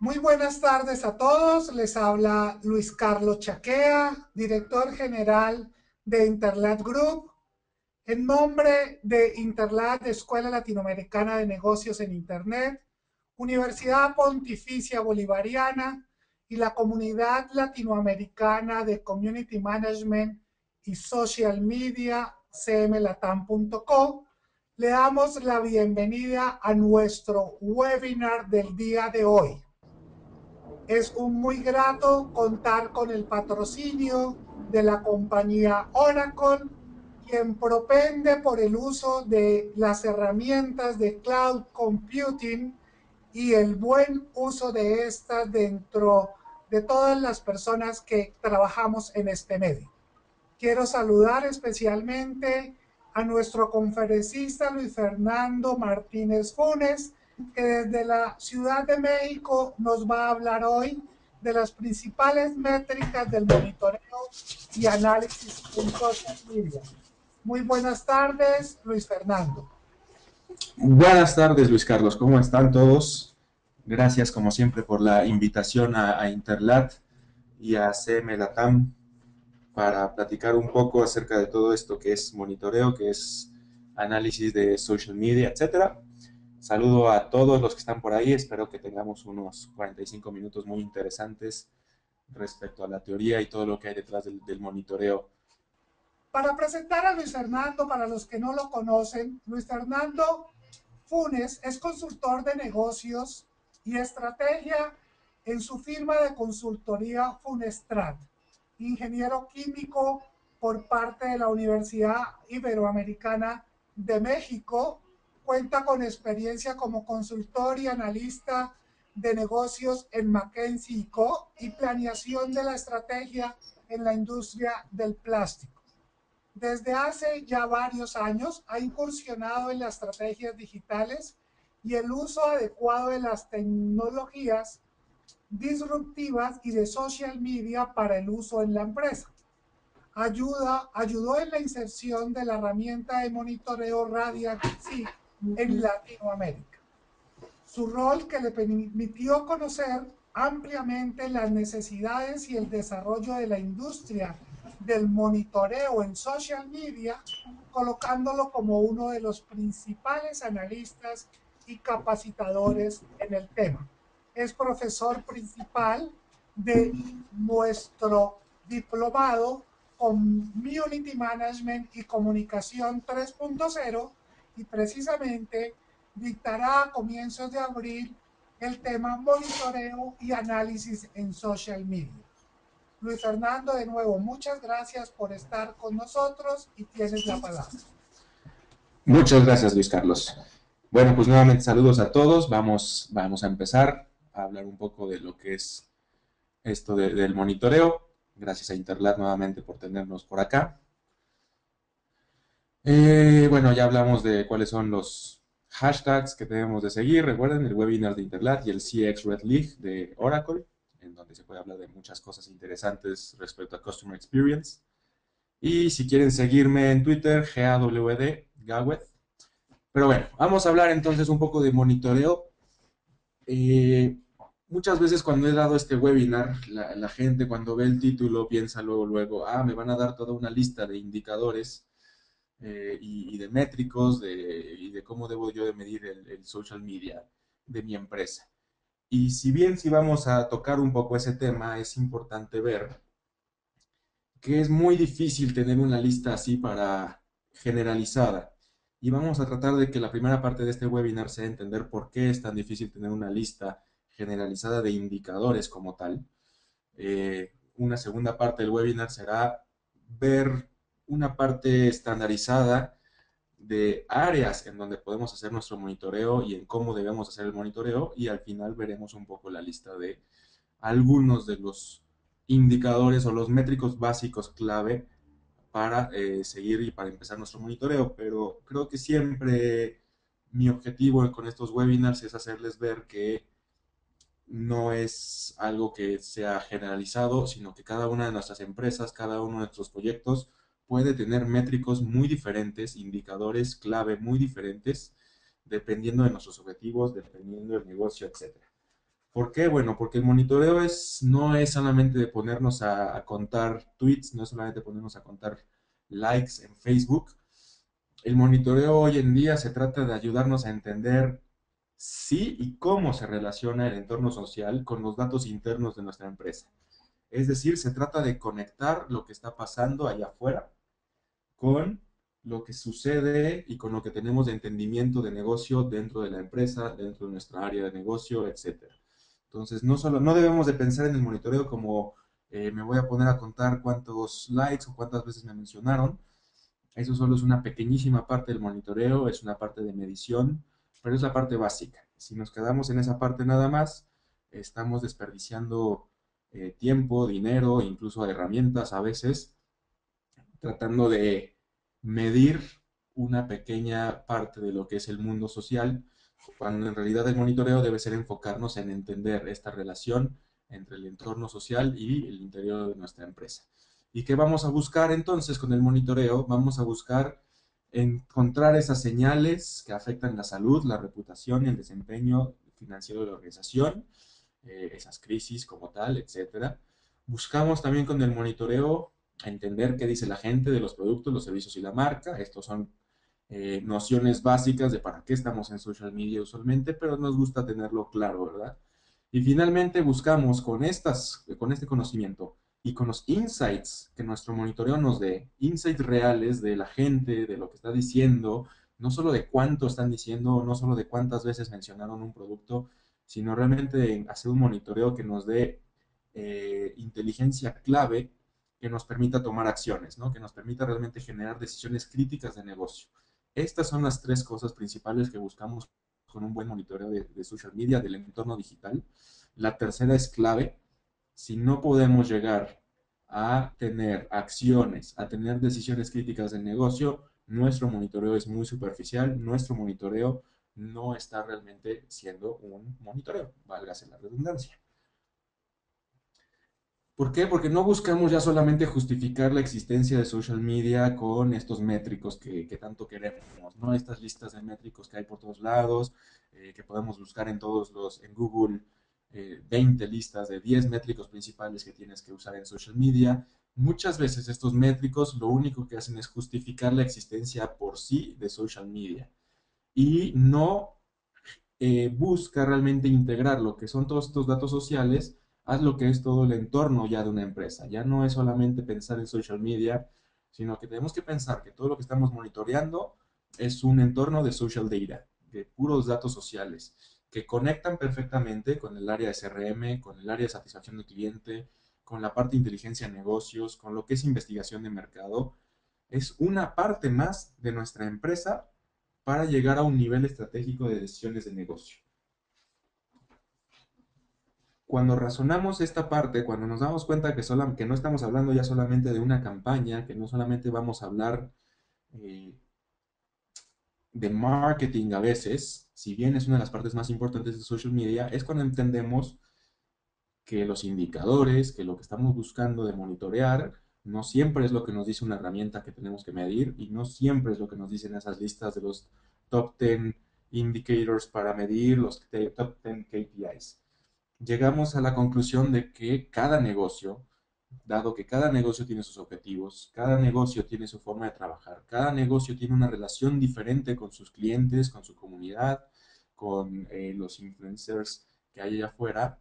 Muy buenas tardes a todos. Les habla Luis Carlos Chaquea, director general de Interlat Group. En nombre de Interlat, Escuela Latinoamericana de Negocios en Internet, Universidad Pontificia Bolivariana y la Comunidad Latinoamericana de Community Management y Social Media, cmlatam.co, le damos la bienvenida a nuestro webinar del día de hoy. Es un muy grato contar con el patrocinio de la compañía Oracle, quien propende por el uso de las herramientas de cloud computing y el buen uso de estas dentro de todas las personas que trabajamos en este medio. Quiero saludar especialmente a nuestro conferencista Luis Fernando Martínez Funes, que desde la Ciudad de México nos va a hablar hoy de las principales métricas del monitoreo y análisis en social media. Muy buenas tardes, Luis Fernando. Buenas tardes, Luis Carlos. ¿Cómo están todos? Gracias, como siempre, por la invitación a Interlat y a CM Latam para platicar un poco acerca de todo esto que es monitoreo, que es análisis de social media, etcétera. Saludo a todos los que están por ahí. Espero que tengamos unos 45 minutos muy interesantes respecto a la teoría y todo lo que hay detrás del monitoreo. Para presentar a Luis Fernando, para los que no lo conocen, Luis Fernando Funes es consultor de negocios y estrategia en su firma de consultoría Funestrat, ingeniero químico por parte de la Universidad Iberoamericana de México, cuenta con experiencia como consultor y analista de negocios en McKinsey & Co. y planeación de la estrategia en la industria del plástico. Desde hace ya varios años ha incursionado en las estrategias digitales y el uso adecuado de las tecnologías disruptivas y de social media para el uso en la empresa. Ayudó en la inserción de la herramienta de monitoreo Radiant-Seek en Latinoamérica. Su rol que le permitió conocer ampliamente las necesidades y el desarrollo de la industria del monitoreo en social media, colocándolo como uno de los principales analistas y capacitadores en el tema. Es profesor principal de nuestro diplomado Community Management y Comunicación 3.0 y precisamente dictará a comienzos de abril el tema monitoreo y análisis en social media. Luis Fernando, de nuevo, muchas gracias por estar con nosotros y tienes la palabra. Muchas gracias, Luis Carlos. Bueno, pues nuevamente saludos a todos. Vamos a empezar a hablar un poco de lo que es esto del monitoreo. Gracias a Interlat nuevamente por tenernos por acá. Bueno, ya hablamos de cuáles son los hashtags que debemos de seguir. Recuerden el webinar de Interlat y el CX Red League de Oracle, en donde se puede hablar de muchas cosas interesantes respecto a Customer Experience. Y si quieren seguirme en Twitter, GAWD. Pero bueno, vamos a hablar entonces un poco de monitoreo. Muchas veces cuando he dado este webinar, la gente cuando ve el título piensa luego, me van a dar toda una lista de indicadores y de métricos y de cómo debo yo de medir el social media de mi empresa. Y si vamos a tocar un poco ese tema, es importante ver que es muy difícil tener una lista así para generalizada. Y vamos a tratar de que la primera parte de este webinar sea entender por qué es tan difícil tener una lista generalizada de indicadores como tal. Una segunda parte del webinar será ver una parte estandarizada de áreas en donde podemos hacer nuestro monitoreo y en cómo debemos hacer el monitoreo, y al final veremos un poco la lista de algunos de los indicadores o los métricos básicos clave para seguir y para empezar nuestro monitoreo. Pero creo que siempre mi objetivo con estos webinars es hacerles ver que no es algo que sea generalizado, sino que cada una de nuestras empresas, cada uno de nuestros proyectos puede tener métricos muy diferentes, indicadores clave muy diferentes, dependiendo de nuestros objetivos, dependiendo del negocio, etcétera. ¿Por qué? Bueno, porque el monitoreo no es solamente de ponernos a contar tweets, no es solamente ponernos a contar likes en Facebook. El monitoreo hoy en día se trata de ayudarnos a entender sí y cómo se relaciona el entorno social con los datos internos de nuestra empresa. Es decir, se trata de conectar lo que está pasando allá afuera con lo que sucede y con lo que tenemos de entendimiento de negocio dentro de la empresa, dentro de nuestra área de negocio, etcétera. Entonces, no debemos de pensar en el monitoreo como me voy a poner a contar cuántos likes o cuántas veces me mencionaron. Eso solo es una pequeñísima parte del monitoreo, es una parte de medición, pero es la parte básica. Si nos quedamos en esa parte nada más, estamos desperdiciando tiempo, dinero, incluso herramientas a veces, tratando de medir una pequeña parte de lo que es el mundo social, cuando en realidad el monitoreo debe ser enfocarnos en entender esta relación entre el entorno social y el interior de nuestra empresa. ¿Y qué vamos a buscar entonces con el monitoreo? Vamos a buscar encontrar esas señales que afectan la salud, la reputación y el desempeño financiero de la organización, esas crisis como tal, etcétera. Buscamos también con el monitoreo entender qué dice la gente de los productos, los servicios y la marca. Estos son nociones básicas de para qué estamos en social media usualmente, pero nos gusta tenerlo claro, ¿verdad? Y finalmente buscamos con este conocimiento y con los insights que nuestro monitoreo nos dé, insights reales de la gente, de lo que está diciendo, no solo de cuánto están diciendo, no solo de cuántas veces mencionaron un producto, sino realmente hacer un monitoreo que nos dé inteligencia clave que nos permita tomar acciones, ¿no? Que nos permita realmente generar decisiones críticas de negocio. Estas son las tres cosas principales que buscamos con un buen monitoreo de social media, del entorno digital. La tercera es clave. Si no podemos llegar a tener acciones, a tener decisiones críticas del negocio, nuestro monitoreo es muy superficial, nuestro monitoreo no está realmente siendo un monitoreo, válgase la redundancia. ¿Por qué? Porque no buscamos ya solamente justificar la existencia de social media con estos métricos que tanto queremos, ¿no? Estas listas de métricos que hay por todos lados, que podemos buscar en Google, 20 listas de 10 métricos principales que tienes que usar en social media. Muchas veces estos métricos lo único que hacen es justificar la existencia por sí de social media y no busca realmente integrar lo que son todos estos datos sociales a lo que es todo el entorno ya de una empresa. Ya no es solamente pensar en social media, sino que tenemos que pensar que todo lo que estamos monitoreando es un entorno de social data, de puros datos sociales, que conectan perfectamente con el área de CRM, con el área de satisfacción del cliente, con la parte de inteligencia de negocios, con lo que es investigación de mercado. Es una parte más de nuestra empresa para llegar a un nivel estratégico de decisiones de negocio. Cuando razonamos esta parte, cuando nos damos cuenta que no estamos hablando ya solamente de una campaña, que no solamente vamos a hablar eh, de marketing a veces, si bien es una de las partes más importantes de social media, es cuando entendemos que los indicadores, que lo que estamos buscando de monitorear, no siempre es lo que nos dice una herramienta que tenemos que medir y no siempre es lo que nos dicen esas listas de los top 10 indicators para medir los top 10 KPIs. Llegamos a la conclusión de que cada negocio, dado que cada negocio tiene sus objetivos, cada negocio tiene su forma de trabajar, cada negocio tiene una relación diferente con sus clientes, con su comunidad, con los influencers que hay allá afuera,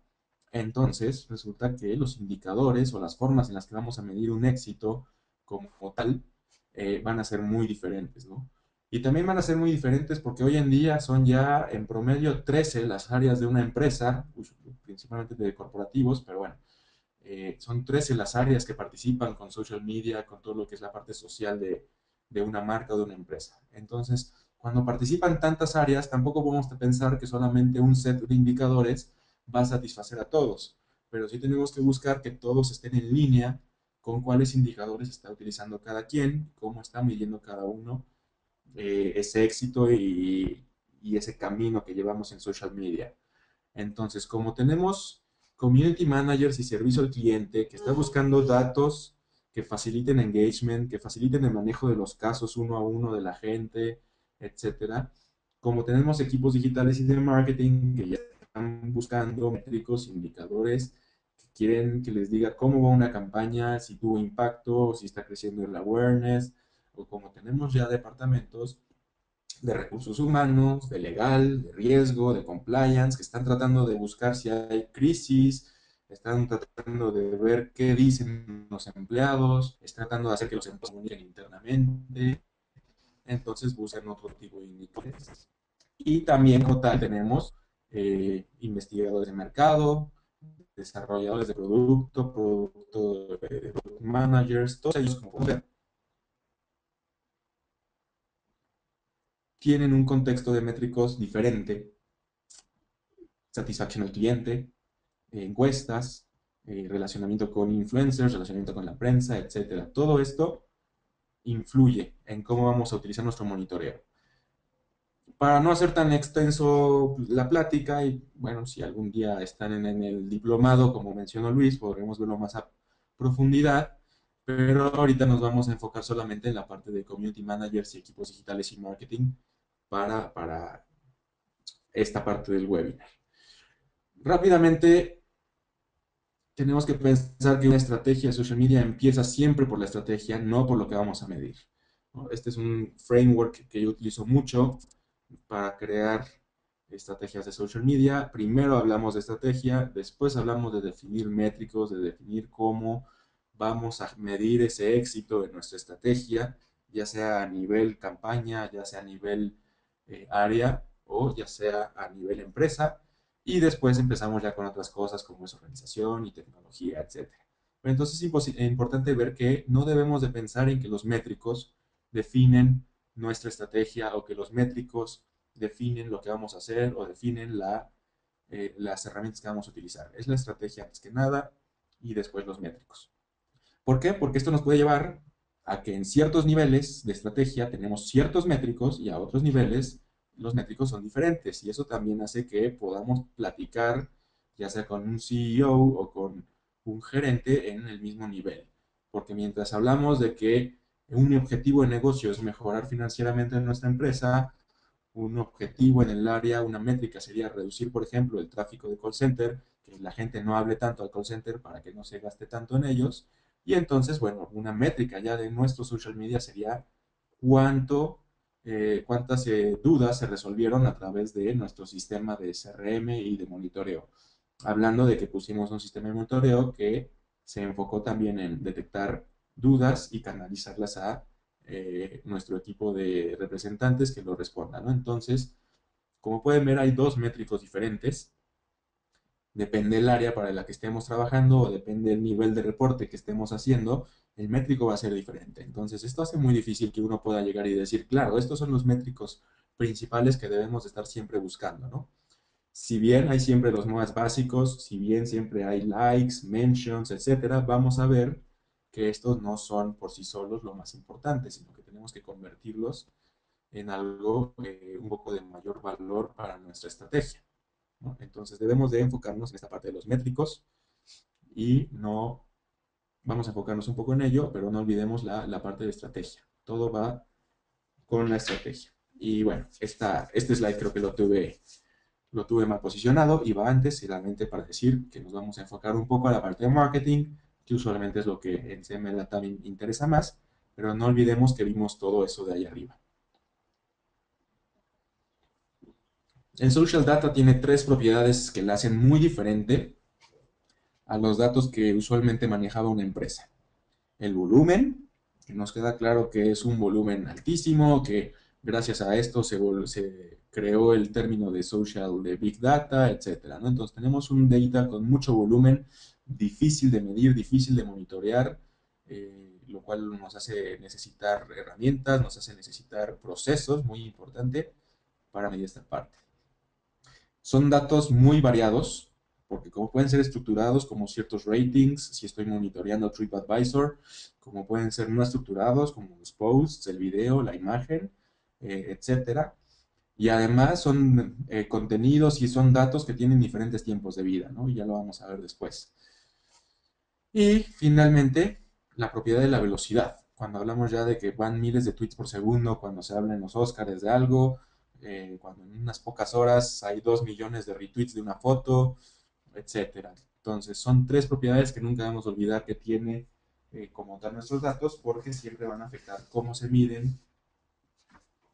entonces resulta que los indicadores o las formas en las que vamos a medir un éxito como tal van a ser muy diferentes, ¿no? Y también van a ser muy diferentes porque hoy en día son ya en promedio 13 las áreas de una empresa, principalmente de corporativos, pero bueno, son 13 las áreas que participan con social media, con todo lo que es la parte social de una marca o de una empresa. Entonces, cuando participan tantas áreas, tampoco podemos pensar que solamente un set de indicadores va a satisfacer a todos, pero sí tenemos que buscar que todos estén en línea con cuáles indicadores está utilizando cada quien, cómo está midiendo cada uno ese éxito y ese camino que llevamos en social media. Entonces, como tenemos community managers y servicio al cliente que está buscando datos que faciliten engagement, que faciliten el manejo de los casos uno a uno de la gente, etcétera. Como tenemos equipos digitales y de marketing que ya buscando métricos, indicadores, que quieren que les diga cómo va una campaña, si tuvo impacto, si está creciendo el awareness, o como tenemos ya departamentos de recursos humanos, de legal, de riesgo, de compliance, que están tratando de buscar si hay crisis, están tratando de ver qué dicen los empleados, están tratando de hacer que los empleados se comuniquen internamente, entonces buscan otro tipo de indicadores. Y también, como tal, tenemos investigadores de mercado, desarrolladores de producto managers, todos ellos, como pueden ver, tienen un contexto de métricos diferente, satisfacción del cliente, encuestas, relacionamiento con influencers, relacionamiento con la prensa, etcétera. Todo esto influye en cómo vamos a utilizar nuestro monitoreo. Para no hacer tan extenso la plática, y bueno, si algún día están en el diplomado, como mencionó Luis, podremos verlo más a profundidad, pero ahorita nos vamos a enfocar solamente en la parte de community managers y equipos digitales y marketing para esta parte del webinar. Rápidamente, tenemos que pensar que una estrategia de social media empieza siempre por la estrategia, no por lo que vamos a medir, ¿no? Este es un framework que yo utilizo mucho para crear estrategias de social media. Primero hablamos de estrategia, después hablamos de definir métricos, de definir cómo vamos a medir ese éxito de nuestra estrategia, ya sea a nivel campaña, ya sea a nivel área o ya sea a nivel empresa. Y después empezamos ya con otras cosas como es organización y tecnología, etcétera. Pero entonces es importante ver que no debemos de pensar en que los métricos definen nuestra estrategia o que los métricos definen lo que vamos a hacer o definen las herramientas que vamos a utilizar. Es la estrategia antes que nada y después los métricos. ¿Por qué? Porque esto nos puede llevar a que en ciertos niveles de estrategia tenemos ciertos métricos y a otros niveles los métricos son diferentes y eso también hace que podamos platicar ya sea con un CEO o con un gerente en el mismo nivel. Porque mientras hablamos de que un objetivo de negocio es mejorar financieramente en nuestra empresa, un objetivo en el área, una métrica sería reducir, por ejemplo, el tráfico de call center, que la gente no hable tanto al call center para que no se gaste tanto en ellos. Y entonces, bueno, una métrica ya de nuestro social media sería cuánto, cuántas dudas se resolvieron a través de nuestro sistema de CRM y de monitoreo. Hablando de que pusimos un sistema de monitoreo que se enfocó también en detectar dudas y canalizarlas a nuestro equipo de representantes que lo respondan, ¿no? Entonces, como pueden ver, hay dos métricos diferentes. Depende del área para la que estemos trabajando o depende del nivel de reporte que estemos haciendo, el métrico va a ser diferente. Entonces, esto hace muy difícil que uno pueda llegar y decir, claro, estos son los métricos principales que debemos estar siempre buscando, ¿no? Si bien hay siempre los más básicos, si bien siempre hay likes, mentions, etcétera, vamos a ver que estos no son por sí solos lo más importante, sino que tenemos que convertirlos en algo un poco de mayor valor para nuestra estrategia, ¿no? Entonces debemos de enfocarnos en esta parte de los métricos y no vamos a enfocarnos un poco en ello, pero no olvidemos la parte de estrategia. Todo va con la estrategia. Y bueno, este slide creo que lo tuve mal posicionado, iba antes y realmente para decir que nos vamos a enfocar un poco a la parte de marketing, que usualmente es lo que en CMLA también interesa más, pero no olvidemos que vimos todo eso de ahí arriba. El social data tiene tres propiedades que la hacen muy diferente a los datos que usualmente manejaba una empresa. El volumen, que nos queda claro que es un volumen altísimo, que gracias a esto se creó el término de social, de big data, etcétera, ¿no? Entonces tenemos un data con mucho volumen, difícil de medir, difícil de monitorear, lo cual nos hace necesitar herramientas, nos hace necesitar procesos, muy importante, para medir esta parte. Son datos muy variados, porque como pueden ser estructurados como ciertos ratings, si estoy monitoreando TripAdvisor, como pueden ser no estructurados como los posts, el video, la imagen, etcétera. Y además son contenidos y son datos que tienen diferentes tiempos de vida, ¿no? Y ya lo vamos a ver después. Y finalmente, la propiedad de la velocidad. Cuando hablamos ya de que van miles de tweets por segundo, cuando se habla en los Oscars de algo, cuando en unas pocas horas hay 2 millones de retweets de una foto, etcétera. Entonces, son tres propiedades que nunca debemos olvidar que tiene como tal nuestros datos, porque siempre van a afectar cómo se miden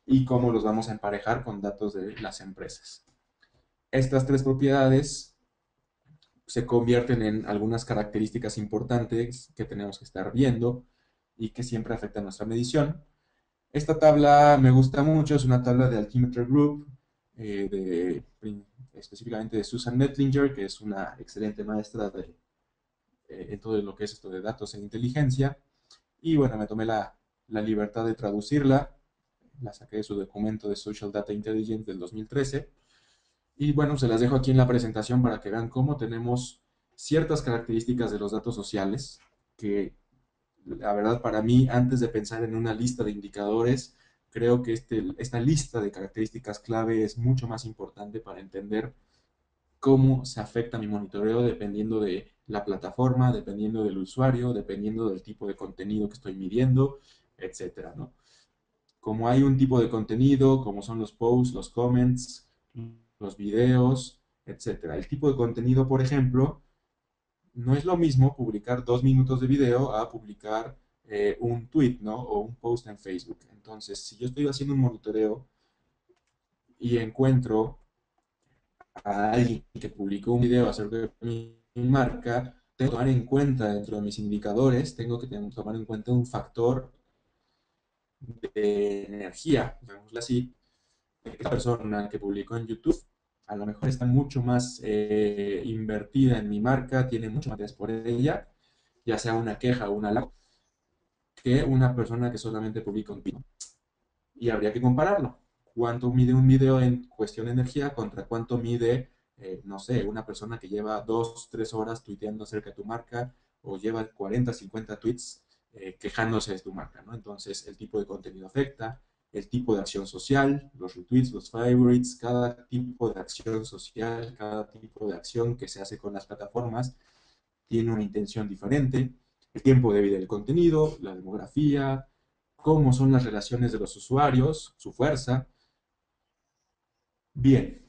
y cómo los vamos a emparejar con datos de las empresas. Estas tres propiedades se convierten en algunas características importantes que tenemos que estar viendo y que siempre afectan nuestra medición. Esta tabla me gusta mucho, es una tabla de Altimeter Group, específicamente de Susan Nettlinger, que es una excelente maestra en todo lo que es esto de datos e inteligencia. Y bueno, me tomé la libertad de traducirla, la saqué de su documento de Social Data Intelligence del 2013. Y bueno, se las dejo aquí en la presentación para que vean cómo tenemos ciertas características de los datos sociales que, la verdad, para mí, antes de pensar en una lista de indicadores, creo que esta lista de características clave es mucho más importante para entender cómo se afecta mi monitoreo dependiendo de la plataforma, dependiendo del usuario, dependiendo del tipo de contenido que estoy midiendo, etcétera, ¿no? Como hay un tipo de contenido, como son los posts, los comments, los videos, etcétera. El tipo de contenido, por ejemplo, no es lo mismo publicar 2 minutos de video a publicar un tweet, ¿no? O un post en Facebook. Entonces, si yo estoy haciendo un monitoreo y encuentro a alguien que publicó un video acerca de mi marca, tengo que tomar en cuenta dentro de mis indicadores, tengo que tomar en cuenta un factor de energía, llamémoslo así. Esta persona que publicó en YouTube a lo mejor está mucho más invertida en mi marca, tiene mucho más interés por ella, ya sea una queja o una halagos, que una persona que solamente publica un video. Y habría que compararlo. ¿Cuánto mide un video en cuestión de energía contra cuánto mide, no sé, una persona que lleva 2, 3 horas tuiteando acerca de tu marca o lleva 40, 50 tweets quejándose de tu marca, ¿no? Entonces, el tipo de contenido afecta, el tipo de acción social, los retweets, los favorites, cada tipo de acción social, cada tipo de acción que se hace con las plataformas tiene una intención diferente, el tiempo de vida del contenido, la demografía, cómo son las relaciones de los usuarios, su fuerza. Bien,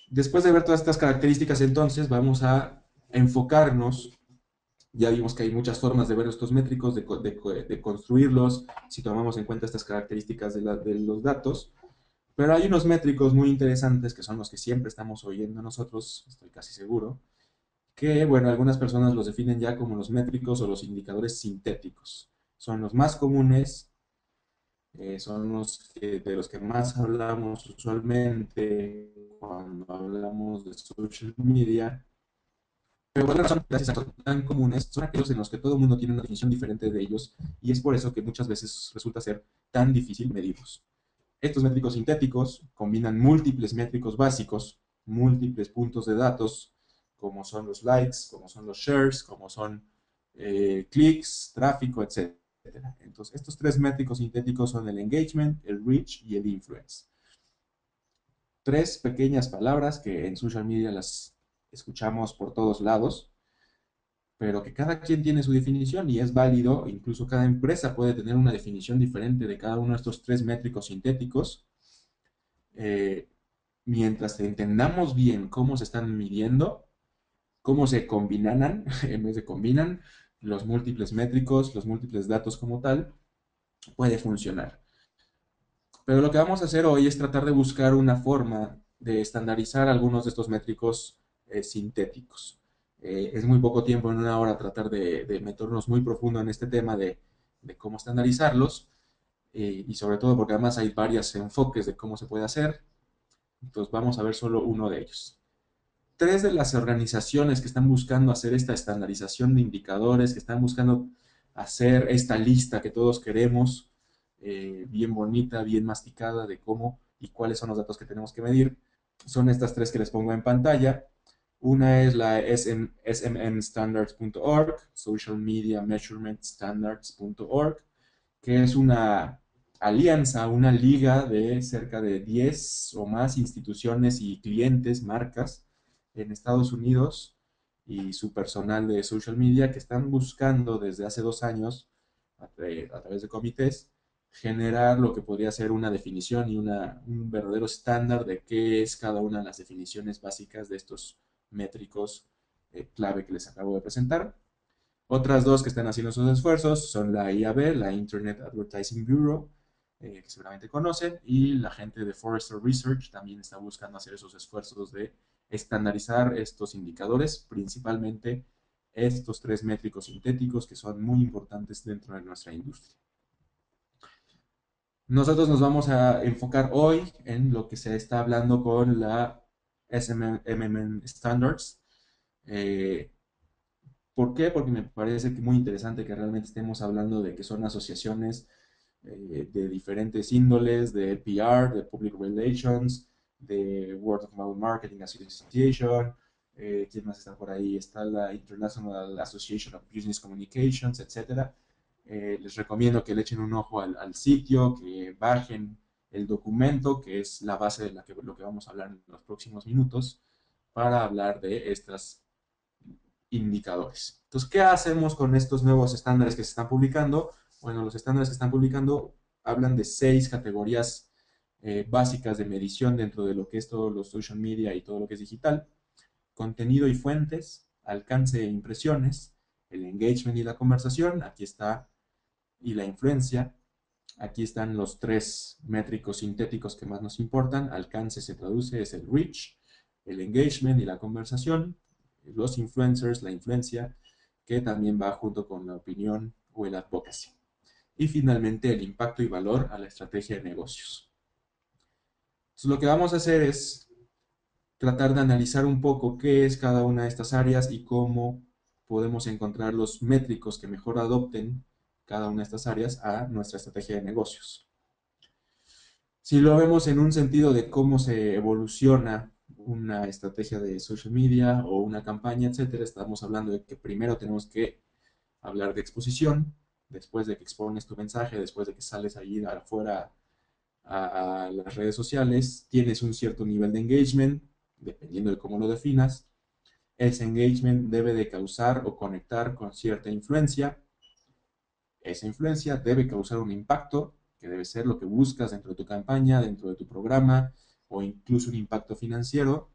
después de ver todas estas características, entonces vamos a enfocarnos. Ya vimos que hay muchas formas de ver estos métricos, de construirlos, si tomamos en cuenta estas características de los datos. Pero hay unos métricos muy interesantes que son los que siempre estamos oyendo nosotros, estoy casi seguro, que, bueno, algunas personas los definen ya como los métricos o los indicadores sintéticos. Son los más comunes, son de los que más hablamos usualmente cuando hablamos de social media. Pero por la razón, gracias a que son tan comunes, son aquellos en los que todo el mundo tiene una definición diferente de ellos y es por eso que muchas veces resulta ser tan difícil medirlos. Estos métricos sintéticos combinan múltiples métricos básicos, múltiples puntos de datos, como son los likes, como son los shares, como son clics, tráfico, etcétera. Entonces, estos tres métricos sintéticos son el engagement, el reach y el influence. Tres pequeñas palabras que en social media las escuchamos por todos lados, pero que cada quien tiene su definición y es válido, incluso cada empresa puede tener una definición diferente de cada uno de estos tres métricos sintéticos. Eh, Mientras entendamos bien cómo se están midiendo, cómo se combinan, en vez de combinan, los múltiples métricos, los múltiples datos como tal, puede funcionar. Pero lo que vamos a hacer hoy es tratar de buscar una forma de estandarizar algunos de estos métricos sintéticos. Es muy poco tiempo en una hora tratar de meternos muy profundo en este tema de cómo estandarizarlos y sobre todo porque además hay varios enfoques de cómo se puede hacer. Entonces vamos a ver solo uno de ellos. Tres de las organizaciones que están buscando hacer esta estandarización de indicadores, que están buscando hacer esta lista que todos queremos, bien bonita, bien masticada de cómo y cuáles son los datos que tenemos que medir, son estas tres que les pongo en pantalla. Una es la smmstandards.org, Social Media Measurement Standards.org, que es una alianza, una liga de cerca de 10 o más instituciones y clientes, marcas en Estados Unidos y su personal de social media que están buscando desde hace 2 años a través de comités generar lo que podría ser una definición y un verdadero estándar de qué es cada una de las definiciones básicas de estos métricos clave que les acabo de presentar. Otras dos que están haciendo sus esfuerzos son la IAB, la Internet Advertising Bureau, que seguramente conocen, y la gente de Forrester Research también está buscando hacer esos esfuerzos de estandarizar estos indicadores, principalmente estos tres métricos sintéticos que son muy importantes dentro de nuestra industria. Nosotros nos vamos a enfocar hoy en lo que se está hablando con la SMMM Standards. ¿Por qué? Porque me parece que muy interesante que realmente estemos hablando de que son asociaciones de diferentes índoles, de PR, de Public Relations, de Word of Mouth Marketing Association. ¿Quién más está por ahí? Está la International Association of Business Communications, etcétera. Les recomiendo que le echen un ojo al sitio, que bajen el documento, que es la base de lo que vamos a hablar en los próximos minutos, para hablar de estas indicadores. Entonces, ¿qué hacemos con estos nuevos estándares que se están publicando? Bueno, los estándares que están publicando hablan de 6 categorías básicas de medición dentro de lo que es todo los social media y todo lo que es digital: contenido y fuentes, alcance e impresiones, el engagement y la conversación, aquí está, y la influencia. Aquí están los 3 métricos sintéticos que más nos importan. Alcance se traduce, es el reach, el engagement y la conversación, los influencers, la influencia, que también va junto con la opinión o el advocacy. Y finalmente el impacto y valor a la estrategia de negocios. Entonces, lo que vamos a hacer es tratar de analizar un poco qué es cada una de estas áreas y cómo podemos encontrar los métricos que mejor adopten cada una de estas áreas a nuestra estrategia de negocios. Si lo vemos en un sentido de cómo se evoluciona una estrategia de social media o una campaña, etcétera, estamos hablando de que primero tenemos que hablar de exposición, después de que expones tu mensaje, después de que sales ahí afuera a las redes sociales, tienes un cierto nivel de engagement, dependiendo de cómo lo definas. Ese engagement debe de causar o conectar con cierta influencia. Esa influencia debe causar un impacto, que debe ser lo que buscas dentro de tu campaña, dentro de tu programa, o incluso un impacto financiero.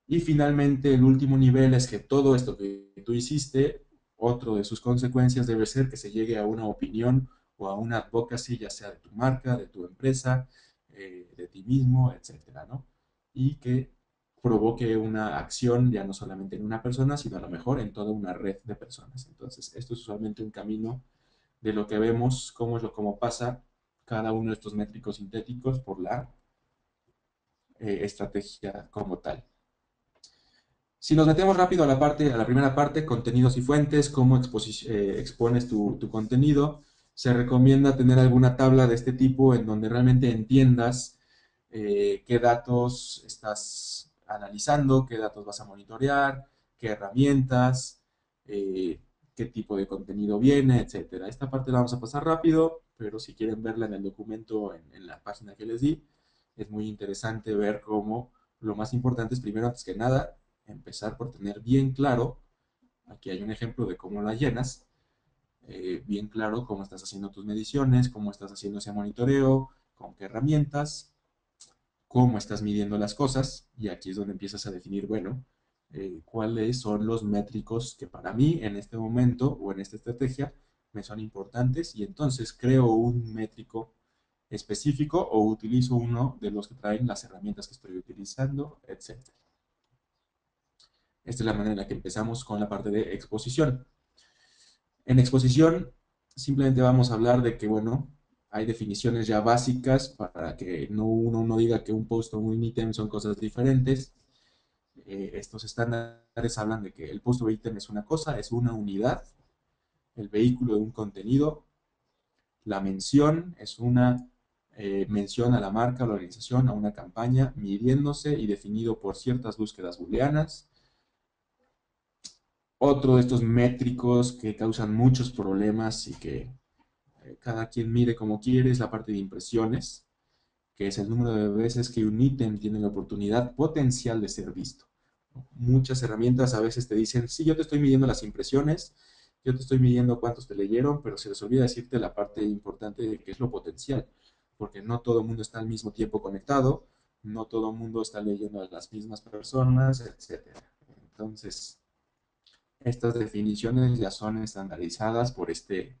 Y finalmente, el último nivel es que todo esto que tú hiciste, otro de sus consecuencias debe ser que se llegue a una opinión o a una advocacy, ya sea de tu marca, de tu empresa, de ti mismo, etcétera, ¿no? Y que provoque una acción ya no solamente en una persona, sino a lo mejor en toda una red de personas. Entonces, esto es usualmente un camino de lo que vemos, cómo pasa cada uno de estos métricos sintéticos por la estrategia como tal. Si nos metemos rápido a la primera parte, contenidos y fuentes, cómo expones tu contenido, se recomienda tener alguna tabla de este tipo en donde realmente entiendas qué datos estás analizando, qué datos vas a monitorear, qué herramientas, eh, qué tipo de contenido viene, etcétera. Esta parte la vamos a pasar rápido, pero si quieren verla en el documento, en la página que les di, es muy interesante ver cómo lo más importante es, primero, antes que nada, empezar por tener bien claro, aquí hay un ejemplo de cómo la llenas, bien claro cómo estás haciendo tus mediciones, cómo estás haciendo ese monitoreo, con qué herramientas, cómo estás midiendo las cosas, y aquí es donde empiezas a definir, bueno, cuáles son los métricos que para mí en este momento o en esta estrategia me son importantes, y entonces creo un métrico específico o utilizo uno de los que traen las herramientas que estoy utilizando, etc. Esta es la manera en la que empezamos con la parte de exposición. En exposición simplemente vamos a hablar de que, bueno, hay definiciones ya básicas para que uno no diga que un post o un ítem son cosas diferentes. Estos estándares hablan de que el post o ítem es una cosa, es una unidad, el vehículo de un contenido, la mención es una mención a la marca, a la organización, a una campaña, midiéndose y definido por ciertas búsquedas booleanas. Otro de estos métricos que causan muchos problemas y que cada quien mide como quiere es la parte de impresiones, que es el número de veces que un ítem tiene la oportunidad potencial de ser visto. Muchas herramientas a veces te dicen, sí, yo te estoy midiendo las impresiones, yo te estoy midiendo cuántos te leyeron, pero se les olvida decirte la parte importante de que es lo potencial, porque no todo el mundo está al mismo tiempo conectado, no todo el mundo está leyendo a las mismas personas, etcétera. Entonces, estas definiciones ya son estandarizadas por este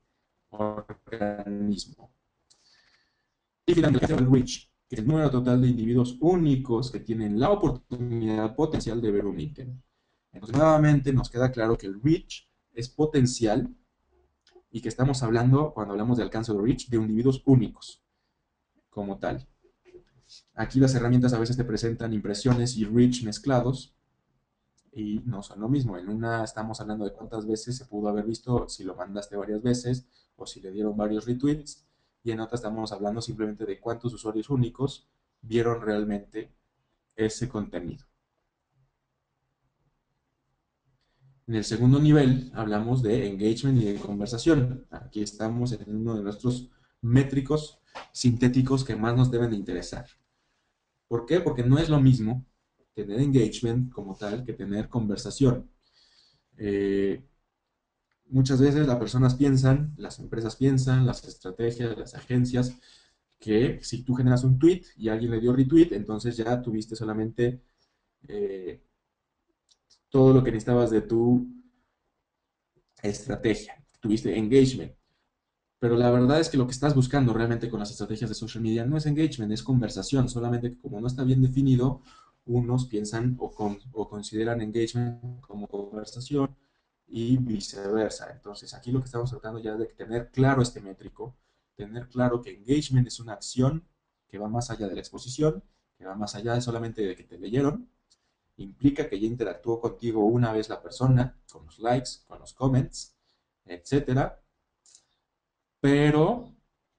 organismo. Y finalmente, el reach, que es el número total de individuos únicos que tienen la oportunidad potencial de ver un ítem. Entonces, nuevamente nos queda claro que el reach es potencial y que estamos hablando, cuando hablamos de alcance de reach, de individuos únicos como tal. Aquí las herramientas a veces te presentan impresiones y reach mezclados y no son lo mismo. En una estamos hablando de cuántas veces se pudo haber visto si lo mandaste varias veces o si le dieron varios retweets, y en otra estamos hablando simplemente de cuántos usuarios únicos vieron realmente ese contenido. En el segundo nivel hablamos de engagement y de conversación. Aquí estamos en uno de nuestros métricos sintéticos que más nos deben de interesar. ¿Por qué? Porque no es lo mismo tener engagement como tal que tener conversación. Eh, Muchas veces las personas piensan, las empresas piensan, las estrategias, las agencias, que si tú generas un tweet y alguien le dio retweet, entonces ya tuviste solamente eh, todo lo que necesitabas de tu estrategia, tuviste engagement. Pero la verdad es que lo que estás buscando realmente con las estrategias de social media no es engagement, es conversación, solamente que como no está bien definido, unos piensan o consideran engagement como conversación y viceversa. Entonces, aquí lo que estamos tratando ya es de tener claro este métrico, tener claro que engagement es una acción que va más allá de la exposición, que va más allá de solamente de que te leyeron, implica que ya interactuó contigo una vez la persona, con los likes, con los comments, etcétera, pero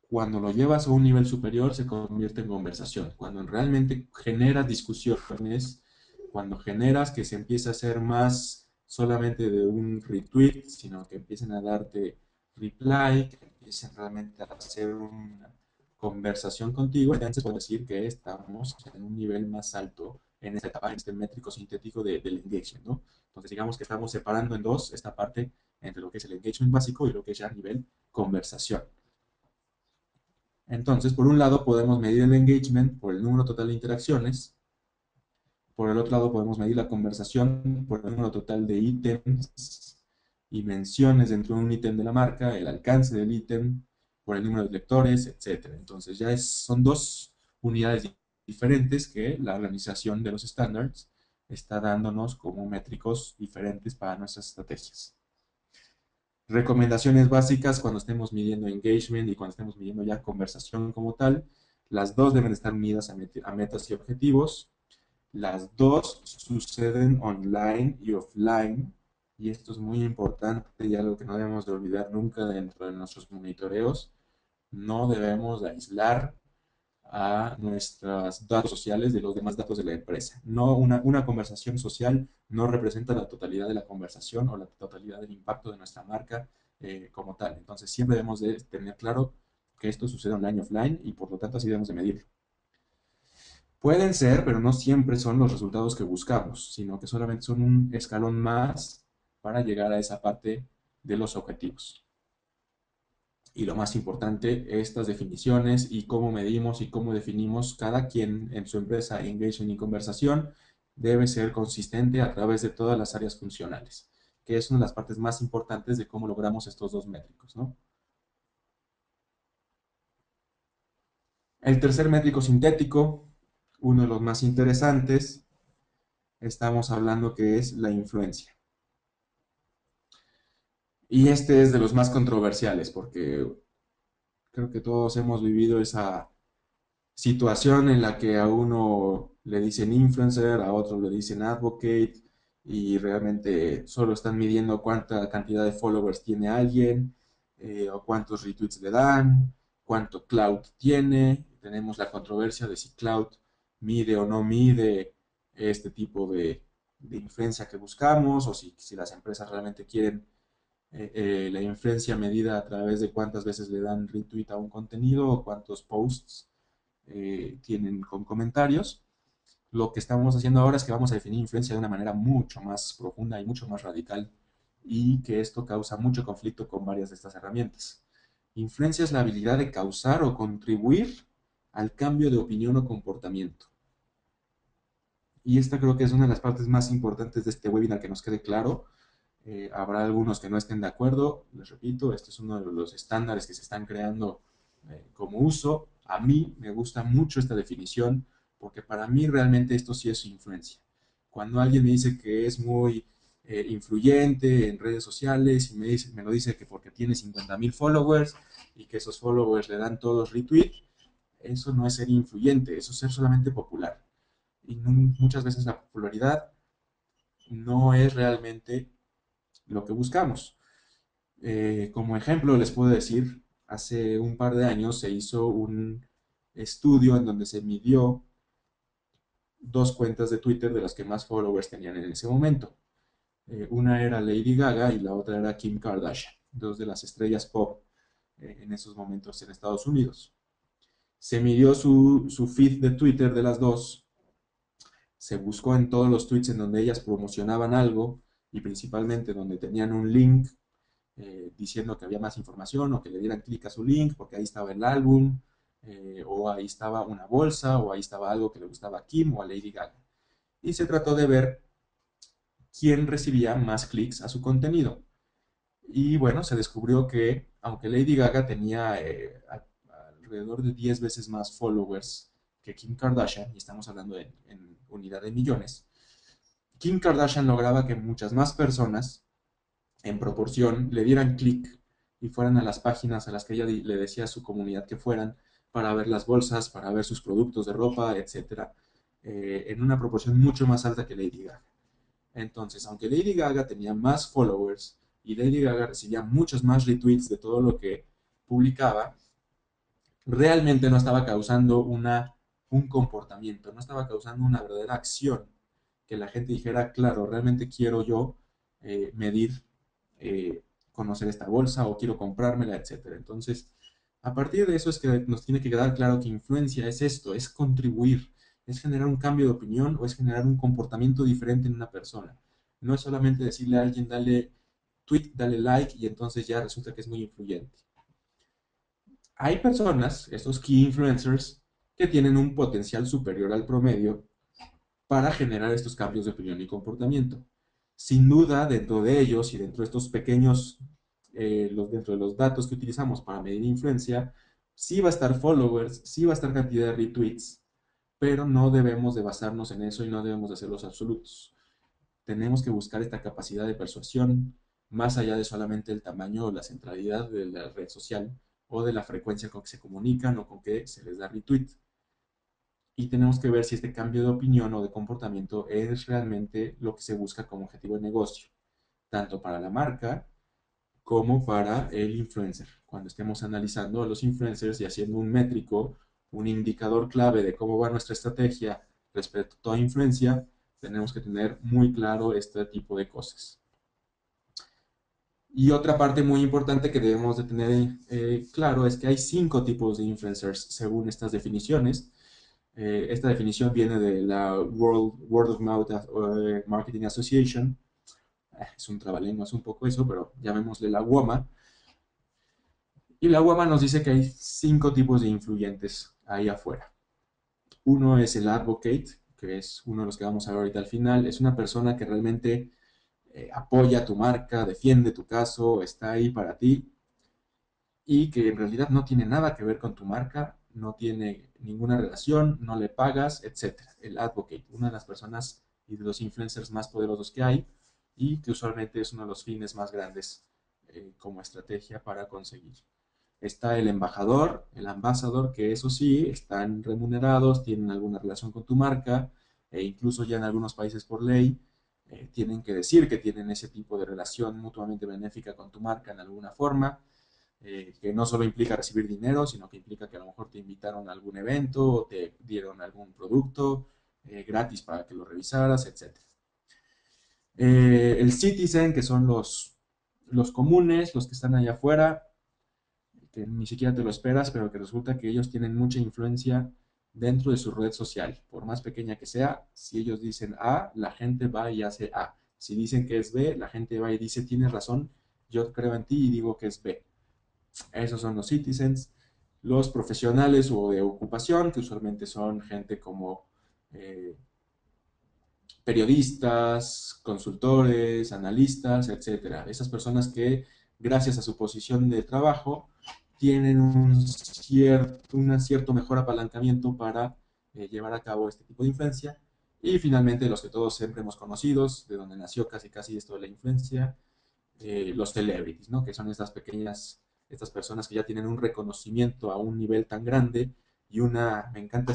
cuando lo llevas a un nivel superior se convierte en conversación. Cuando realmente generas discusiones, cuando generas que se empiece a hacer más solamente de un retweet, sino que empiecen a darte reply, que empiecen realmente a hacer una conversación contigo, entonces puedo decir que estamos en un nivel más alto en esta etapa, en este métrico sintético del engagement, ¿no? Entonces digamos que estamos separando en dos esta parte entre lo que es el engagement básico y lo que es ya a nivel conversación. Entonces, por un lado podemos medir el engagement por el número total de interacciones, por el otro lado podemos medir la conversación por el número total de ítems y menciones dentro de un ítem de la marca, el alcance del ítem, por el número de lectores, etc. Entonces ya son dos unidades diferentes que la organización de los estándares está dándonos como métricos diferentes para nuestras estrategias. Recomendaciones básicas cuando estemos midiendo engagement y cuando estemos midiendo ya conversación como tal. Las dos deben estar unidas a metas y objetivos. Las dos suceden online y offline. Y esto es muy importante y algo que no debemos de olvidar nunca dentro de nuestros monitoreos. No debemos de aislar a nuestros datos sociales de los demás datos de la empresa. No, una conversación social no representa la totalidad de la conversación o la totalidad del impacto de nuestra marca como tal. Entonces siempre debemos de tener claro que esto sucede online y offline y por lo tanto así debemos de medirlo. Pueden ser, pero no siempre son los resultados que buscamos, sino que solamente son un escalón más para llegar a esa parte de los objetivos. Y lo más importante, estas definiciones y cómo medimos y cómo definimos cada quien en su empresa engagement y conversación debe ser consistente a través de todas las áreas funcionales, que es una de las partes más importantes de cómo logramos estos dos métricos, ¿no? El tercer métrico sintético, uno de los más interesantes, estamos hablando que es la influencia. Y este es de los más controversiales porque creo que todos hemos vivido esa situación en la que a uno le dicen influencer, a otro le dicen advocate y realmente solo están midiendo cuánta cantidad de followers tiene alguien o cuántos retweets le dan, cuánto cloud tiene. Tenemos la controversia de si cloud mide o no mide este tipo de influencia que buscamos o si las empresas realmente quieren la influencia medida a través de cuántas veces le dan retweet a un contenido o cuántos posts tienen con comentarios. Lo que estamos haciendo ahora es que vamos a definir influencia de una manera mucho más profunda y mucho más radical y que esto causa mucho conflicto con varias de estas herramientas. Influencia es la habilidad de causar o contribuir al cambio de opinión o comportamiento. Y esta creo que es una de las partes más importantes de este webinar, que nos quede claro. Habrá algunos que no estén de acuerdo. Les repito, este es uno de los estándares que se están creando como uso. A mí me gusta mucho esta definición porque para mí realmente esto sí es influencia. Cuando alguien me dice que es muy influyente en redes sociales y me lo dice que porque tiene 50,000 followers y que esos followers le dan todos retweet, eso no es ser influyente, eso es ser solamente popular. Y muchas veces la popularidad no es realmente lo que buscamos. Como ejemplo, les puedo decir, hace un par de años se hizo un estudio en donde se midió dos cuentas de Twitter de las que más followers tenían en ese momento. Una era Lady Gaga y la otra era Kim Kardashian, dos de las estrellas pop en esos momentos en Estados Unidos. Se midió su feed de Twitter de las dos, se buscó en todos los tweets en donde ellas promocionaban algo y principalmente donde tenían un link diciendo que había más información o que le dieran clic a su link porque ahí estaba el álbum o ahí estaba una bolsa o ahí estaba algo que le gustaba a Kim o a Lady Gaga. Y se trató de ver quién recibía más clics a su contenido. Y bueno, se descubrió que aunque Lady Gaga tenía alrededor de 10 veces más followers que Kim Kardashian, y estamos hablando en unidad de millones, Kim Kardashian lograba que muchas más personas en proporción le dieran clic y fueran a las páginas a las que ella le decía a su comunidad que fueran para ver las bolsas, para ver sus productos de ropa, etcétera, en una proporción mucho más alta que Lady Gaga. Entonces, aunque Lady Gaga tenía más followers y Lady Gaga recibía muchos más retweets de todo lo que publicaba, realmente no estaba causando un comportamiento, no estaba causando una verdadera acción que la gente dijera, claro, realmente quiero yo medir, eh, conocer esta bolsa o quiero comprármela, etcétera. Entonces, a partir de eso es que nos tiene que quedar claro que influencia es esto, es contribuir, es generar un cambio de opinión o es generar un comportamiento diferente en una persona. No es solamente decirle a alguien, dale tweet, dale like y entonces ya resulta que es muy influyente. Hay personas, estos key influencers, que tienen un potencial superior al promedio para generar estos cambios de opinión y comportamiento. Sin duda, dentro de ellos y dentro de estos pequeños, dentro de los datos que utilizamos para medir influencia, sí va a estar followers, sí va a estar cantidad de retweets, pero no debemos de basarnos en eso y no debemos de ser los absolutos. Tenemos que buscar esta capacidad de persuasión más allá de solamente el tamaño o la centralidad de la red social o de la frecuencia con que se comunican o con que se les da retweet. Y tenemos que ver si este cambio de opinión o de comportamiento es realmente lo que se busca como objetivo de negocio, tanto para la marca como para el influencer. Cuando estemos analizando a los influencers y haciendo un métrico, un indicador clave de cómo va nuestra estrategia respecto a toda influencia, tenemos que tener muy claro este tipo de cosas. Y otra parte muy importante que debemos de tener claro es que hay 5 tipos de influencers según estas definiciones. Esta definición viene de la World Word of Mouth Marketing Association. Es un trabalenguas un poco eso, pero llamémosle la WOMA. Y la WOMA nos dice que hay 5 tipos de influyentes ahí afuera. Uno es el advocate, que es uno de los que vamos a ver ahorita al final. Es una persona que realmente apoya tu marca, defiende tu caso, está ahí para ti y que en realidad no tiene nada que ver con tu marca, no tiene ninguna relación, no le pagas, etcétera. El advocate, una de las personas y de los influencers más poderosos que hay y que usualmente es uno de los fines más grandes como estrategia para conseguir. Está el embajador, el ambassador, que eso sí, están remunerados, tienen alguna relación con tu marca e incluso ya en algunos países por ley tienen que decir que tienen ese tipo de relación mutuamente benéfica con tu marca en alguna forma, que no solo implica recibir dinero, sino que implica que a lo mejor te invitaron a algún evento o te dieron algún producto gratis para que lo revisaras, etc. El citizen, que son los comunes, los que están allá afuera, que ni siquiera te lo esperas, pero que resulta que ellos tienen mucha influencia dentro de su red social, por más pequeña que sea, si ellos dicen A, la gente va y hace A. Si dicen que es B, la gente va y dice, tienes razón, yo creo en ti y digo que es B. Esos son los citizens. Los profesionales o de ocupación, que usualmente son gente como eh, periodistas, consultores, analistas, etcétera. Esas personas que, gracias a su posición de trabajo, tienen un cierto mejor apalancamiento para llevar a cabo este tipo de influencia. Y finalmente, los que todos siempre hemos conocido, de donde nació casi casi esto de la influencia, los celebrities, ¿no? Que son estas personas que ya tienen un reconocimiento a un nivel tan grande y me encanta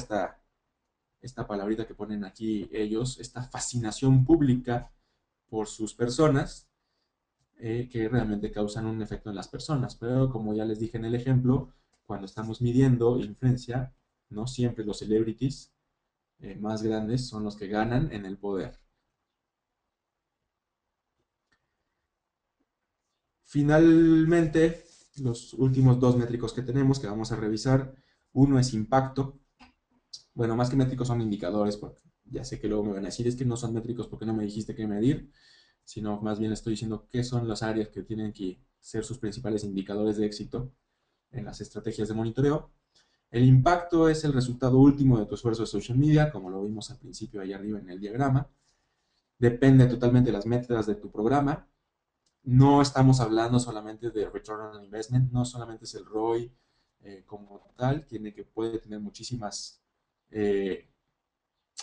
esta palabrita que ponen aquí ellos, esta fascinación pública por sus personas que realmente causan un efecto en las personas. Pero como ya les dije en el ejemplo, cuando estamos midiendo influencia, no siempre los celebrities más grandes son los que ganan en el poder. Finalmente, los últimos dos métricos que tenemos que vamos a revisar, uno es impacto. Bueno, más que métricos son indicadores, porque ya sé que luego me van a decir, es que no son métricos porque no me dijiste qué medir, sino más bien estoy diciendo qué son las áreas que tienen que ser sus principales indicadores de éxito en las estrategias de monitoreo. El impacto es el resultado último de tu esfuerzo de social media, como lo vimos al principio ahí arriba en el diagrama. Depende totalmente de las métricas de tu programa. No estamos hablando solamente de return on investment, no solamente es el ROI como tal, puede tener muchísimas eh,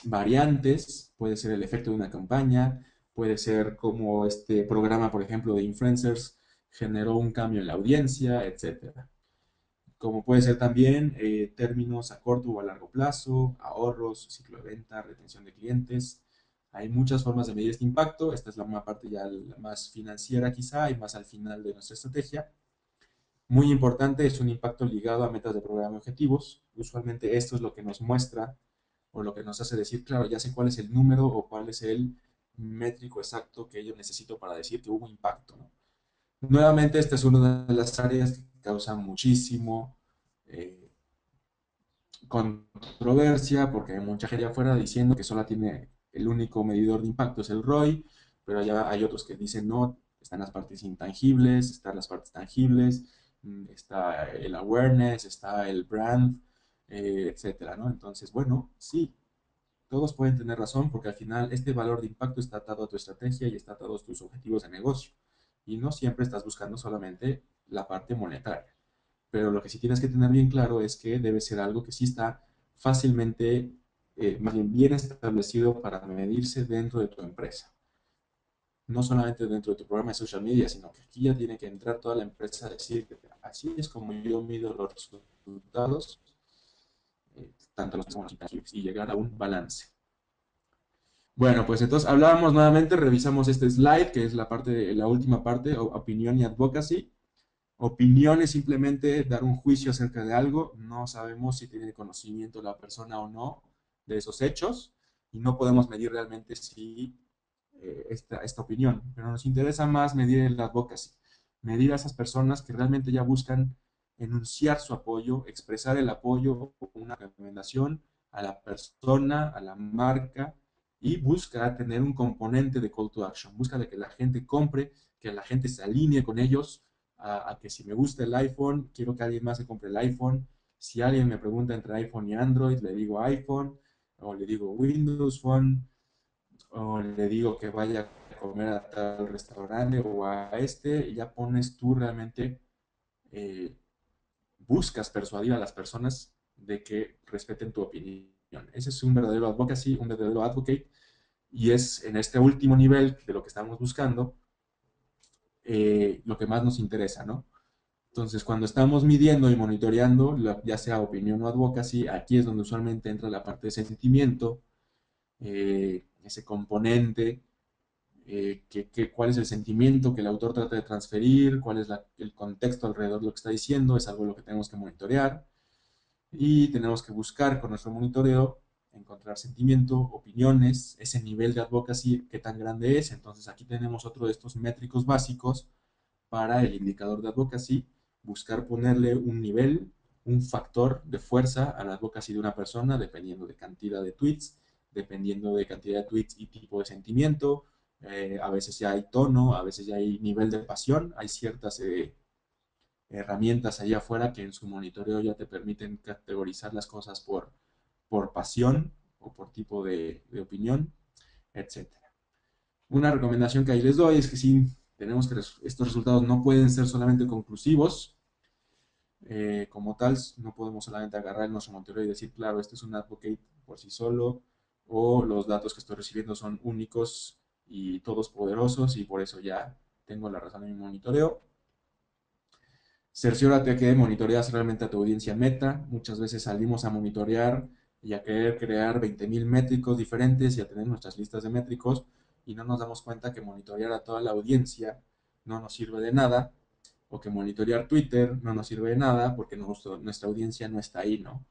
variantes, puede ser el efecto de una campaña, puede ser como este programa, por ejemplo, de influencers generó un cambio en la audiencia, etcétera. Como puede ser también términos a corto o a largo plazo, ahorros, ciclo de venta, retención de clientes. Hay muchas formas de medir este impacto. Esta es la parte ya la más financiera quizá y más al final de nuestra estrategia. Muy importante, es un impacto ligado a metas de programa y objetivos. Usualmente esto es lo que nos muestra o lo que nos hace decir, claro, ya sé cuál es el número o cuál es el métrico exacto que yo necesito para decir que hubo impacto, ¿no? Nuevamente, esta es una de las áreas que causa muchísimo eh, controversia porque hay mucha gente afuera diciendo que solo tiene el único medidor de impacto es el ROI, pero ya hay otros que dicen no, están las partes intangibles, están las partes tangibles, está el awareness, está el brand, etcétera, ¿no? Entonces, bueno, sí, todos pueden tener razón porque al final este valor de impacto está atado a tu estrategia y está atado a tus objetivos de negocio. Y no siempre estás buscando solamente la parte monetaria. Pero lo que sí tienes que tener bien claro es que debe ser algo que sí está fácilmente, más bien establecido para medirse dentro de tu empresa. No solamente dentro de tu programa de social media, sino que aquí ya tiene que entrar toda la empresa a decir, así es como yo mido los resultados, tanto los como los intangibles, y llegar a un balance. Bueno, pues entonces hablábamos nuevamente, revisamos este slide, que es la última parte, opinión y advocacy. Opinión es simplemente dar un juicio acerca de algo, no sabemos si tiene conocimiento la persona o no de esos hechos y no podemos medir realmente si esta opinión, pero nos interesa más medir el advocacy, medir a esas personas que realmente ya buscan enunciar su apoyo, expresar el apoyo o una recomendación a la persona, a la marca y busca tener un componente de call to action, busca de que la gente compre, que la gente se alinee con ellos, a que si me gusta el iPhone, quiero que alguien más se compre el iPhone. Si alguien me pregunta entre iPhone y Android, le digo iPhone, o le digo Windows Phone, o le digo que vaya a comer a tal restaurante o a este, y ya pones tú realmente, eh, buscas persuadir a las personas de que respeten tu opinión. Ese es un verdadero advocacy, un verdadero advocate, y es en este último nivel de lo que estamos buscando lo que más nos interesa, ¿no? Entonces, cuando estamos midiendo y monitoreando, ya sea opinión o advocacy, aquí es donde usualmente entra la parte de sentimiento, ese componente, cuál es el sentimiento que el autor trata de transferir, cuál es el contexto alrededor de lo que está diciendo, es algo de lo que tenemos que monitorear y tenemos que buscar con nuestro monitoreo encontrar sentimiento, opiniones, ese nivel de advocacy, qué tan grande es. Entonces aquí tenemos otro de estos métricos básicos para el indicador de advocacy, buscar ponerle un nivel, un factor de fuerza a la advocacy de una persona, dependiendo de cantidad de tweets, dependiendo de cantidad de tweets y tipo de sentimiento, A veces ya hay tono, a veces ya hay nivel de pasión, hay ciertas herramientas allá afuera que en su monitoreo ya te permiten categorizar las cosas por pasión o por tipo de opinión, etcétera. Una recomendación que ahí les doy es que sí, tenemos que estos resultados no pueden ser solamente conclusivos, como tal, no podemos solamente agarrar nuestro monitoreo y decir, claro, este es un advocate por sí solo, o los datos que estoy recibiendo son únicos y todos poderosos, y por eso ya tengo la razón en mi monitoreo. Cerciórate que monitoreas realmente a tu audiencia meta. Muchas veces salimos a monitorear y a querer crear 20.000 métricos diferentes y a tener nuestras listas de métricos y no nos damos cuenta que monitorear a toda la audiencia no nos sirve de nada, o que monitorear Twitter no nos sirve de nada porque nuestra audiencia no está ahí, ¿no?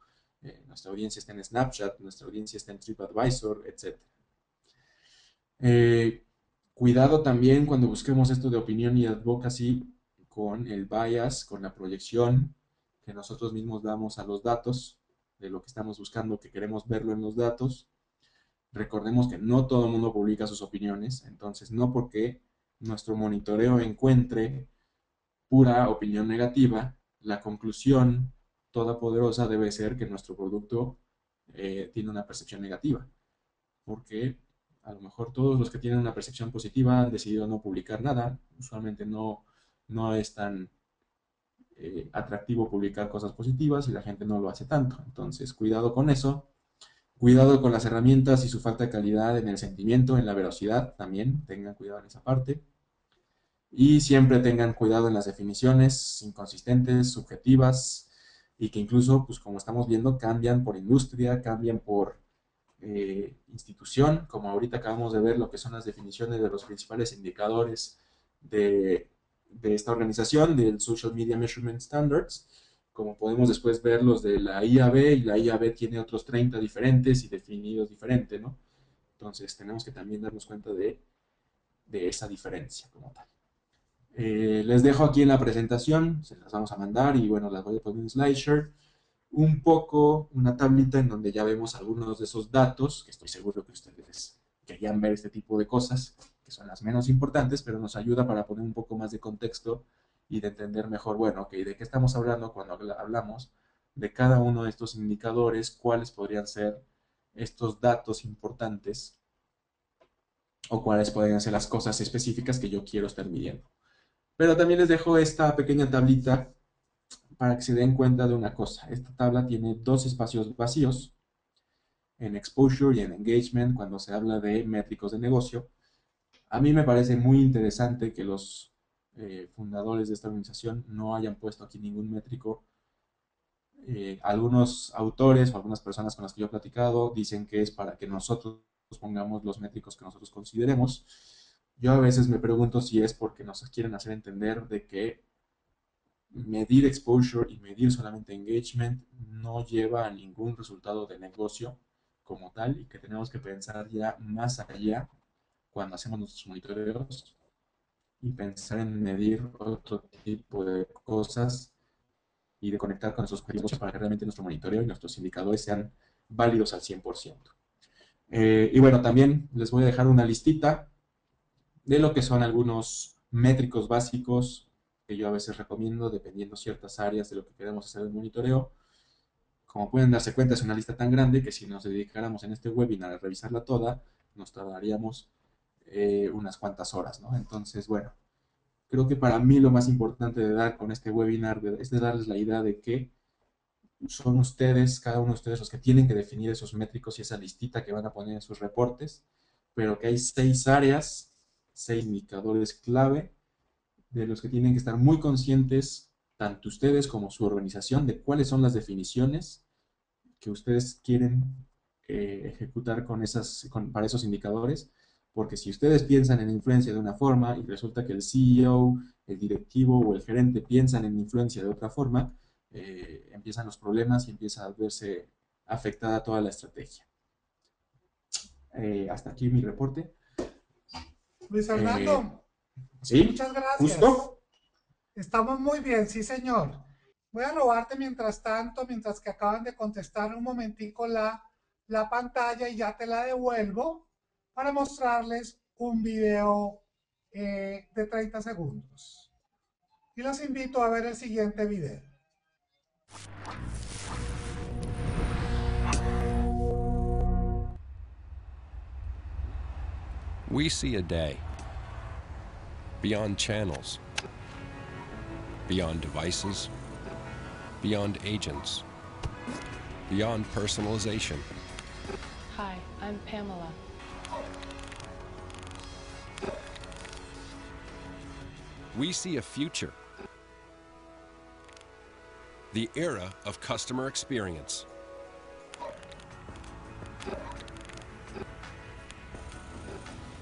Nuestra audiencia está en Snapchat, nuestra audiencia está en TripAdvisor, etc. Cuidado también cuando busquemos esto de opinión y advocacy con el bias, con la proyección que nosotros mismos damos a los datos, de lo que estamos buscando, que queremos verlo en los datos. Recordemos que no todo el mundo publica sus opiniones, entonces no porque nuestro monitoreo encuentre pura opinión negativa, la conclusión todopoderosa debe ser que nuestro producto tiene una percepción negativa, porque a lo mejor todos los que tienen una percepción positiva han decidido no publicar nada, usualmente no es tan atractivo publicar cosas positivas y la gente no lo hace tanto, entonces cuidado con eso. Cuidado con las herramientas y su falta de calidad en el sentimiento, en la velocidad también, tengan cuidado en esa parte. Y siempre tengan cuidado en las definiciones inconsistentes, subjetivas, y que incluso, pues como estamos viendo, cambian por industria, cambian por institución, como ahorita acabamos de ver lo que son las definiciones de los principales indicadores de esta organización, del Social Media Measurement Standards, como podemos después ver los de la IAB, y la IAB tiene otros 30 diferentes y definidos diferente, ¿no? Entonces tenemos que también darnos cuenta de esa diferencia como tal. Les dejo aquí en la presentación, se las vamos a mandar y bueno, las voy a poner en SlideShare. Un poco una tablita en donde ya vemos algunos de esos datos, que estoy seguro que ustedes querían ver este tipo de cosas, que son las menos importantes, pero nos ayuda para poner un poco más de contexto y de entender mejor, bueno, ok, ¿de qué estamos hablando cuando hablamos de cada uno de estos indicadores? ¿Cuáles podrían ser estos datos importantes o cuáles podrían ser las cosas específicas que yo quiero estar midiendo? Pero también les dejo esta pequeña tablita para que se den cuenta de una cosa. Esta tabla tiene dos espacios vacíos, en exposure y en engagement, cuando se habla de métricos de negocio. A mí me parece muy interesante que los fundadores de esta organización no hayan puesto aquí ningún métrico. Algunos autores o algunas personas con las que yo he platicado dicen que es para que nosotros pongamos los métricos que nosotros consideremos. Yo a veces me pregunto si es porque nos quieren hacer entender de que medir exposure y medir solamente engagement no lleva a ningún resultado de negocio como tal, y que tenemos que pensar ya más allá cuando hacemos nuestros monitoreos y pensar en medir otro tipo de cosas y de conectar con esos objetivos para que realmente nuestro monitoreo y nuestros indicadores sean válidos al 100%. Y bueno, también les voy a dejar una listita de lo que son algunos métricos básicos que yo a veces recomiendo dependiendo ciertas áreas de lo que queremos hacer en el monitoreo. Como pueden darse cuenta, es una lista tan grande que si nos dedicáramos en este webinar a revisarla toda, nos tardaríamos unas cuantas horas, ¿no? Entonces, bueno, creo que para mí lo más importante de dar con este webinar es de darles la idea de que son ustedes, cada uno de ustedes, los que tienen que definir esos métricos y esa listita que van a poner en sus reportes, pero que hay 6 áreas, 6 indicadores clave de los que tienen que estar muy conscientes, tanto ustedes como su organización, de cuáles son las definiciones que ustedes quieren ejecutar para esos indicadores, porque si ustedes piensan en influencia de una forma y resulta que el CEO, el directivo o el gerente piensan en influencia de otra forma, empiezan los problemas y empieza a verse afectada toda la estrategia. Hasta aquí mi reporte. Luis Eh, Fernando, ¿Sí? muchas gracias. ¿Justo? Estamos muy bien, sí, señor. Voy a robarte mientras tanto, mientras que acaban de contestar un momentico la pantalla y ya te la devuelvo para mostrarles un video de 30 segundos. Y los invito a ver el siguiente video. We see a day beyond channels, beyond devices, beyond agents, beyond personalization. Hi, I'm Pamela. We see a future, the era of customer experience.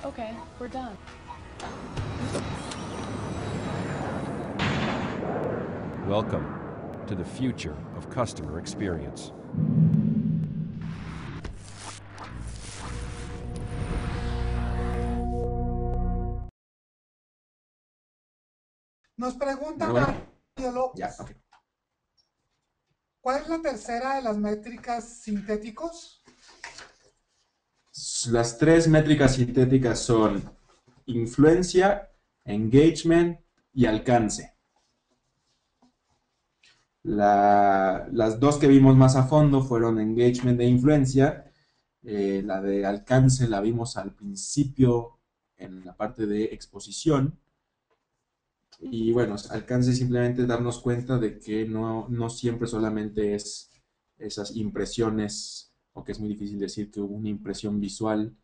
Okay, we're done. Welcome to the future of customer experience. Nos pregunta Bueno, Mario López. Ya, ok. ¿Cuál es la tercera de las métricas sintéticos? Las tres métricas sintéticas son influencia, engagement y alcance. Las dos que vimos más a fondo fueron engagement e influencia. La de alcance la vimos al principio en la parte de exposición. Y bueno, alcance simplemente darnos cuenta de que no siempre solamente es esas impresiones, o que es muy difícil decir que hubo una impresión visual,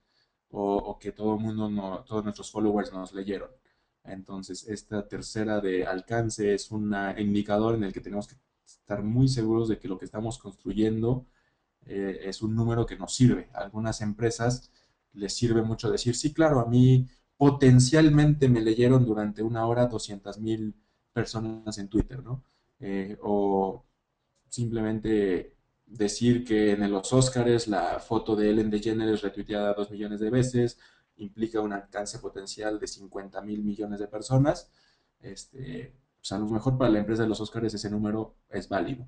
o que todo el mundo, todos nuestros followers nos leyeron. Entonces, esta tercera de alcance es un indicador en el que tenemos que estar muy seguros de que lo que estamos construyendo es un número que nos sirve. A algunas empresas les sirve mucho decir, sí, claro, a mí potencialmente me leyeron durante una hora 200,000 personas en Twitter, ¿no? O simplemente decir que en los Oscars la foto de Ellen DeGeneres retuiteada 2 millones de veces implica un alcance potencial de 50,000 millones de personas. Pues a lo mejor para la empresa de los Oscars ese número es válido,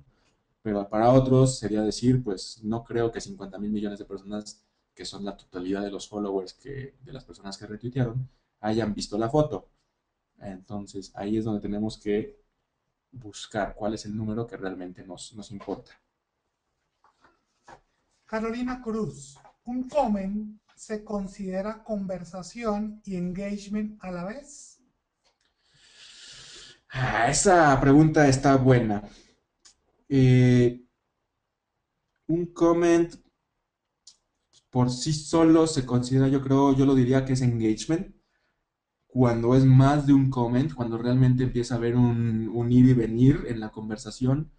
pero para otros sería decir, pues no creo que 50,000 millones de personas, que son la totalidad de los followers de las personas que retuitearon, hayan visto la foto. Entonces ahí es donde tenemos que buscar cuál es el número que realmente nos importa. Carolina Cruz, ¿un comment se considera conversación y engagement a la vez? Esa pregunta está buena. Un comment por sí solo se considera, yo creo, yo lo diría que es engagement. Cuando es más de un comment, cuando realmente empieza a haber un ir y venir en la conversación,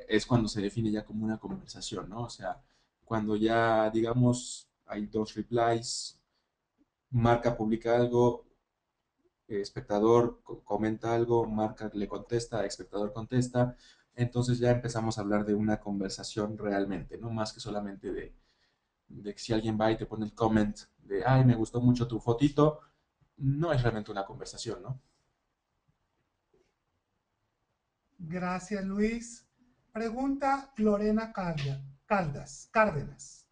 es cuando se define ya como una conversación, ¿no? O sea, cuando ya, digamos, hay dos replies, marca publica algo, espectador comenta algo, marca le contesta, espectador contesta, entonces ya empezamos a hablar de una conversación realmente, no más que solamente de que si alguien va y te pone el comment de, ay, me gustó mucho tu fotito, no es realmente una conversación, ¿no? Gracias, Luis. Pregunta Lorena Cárdenas.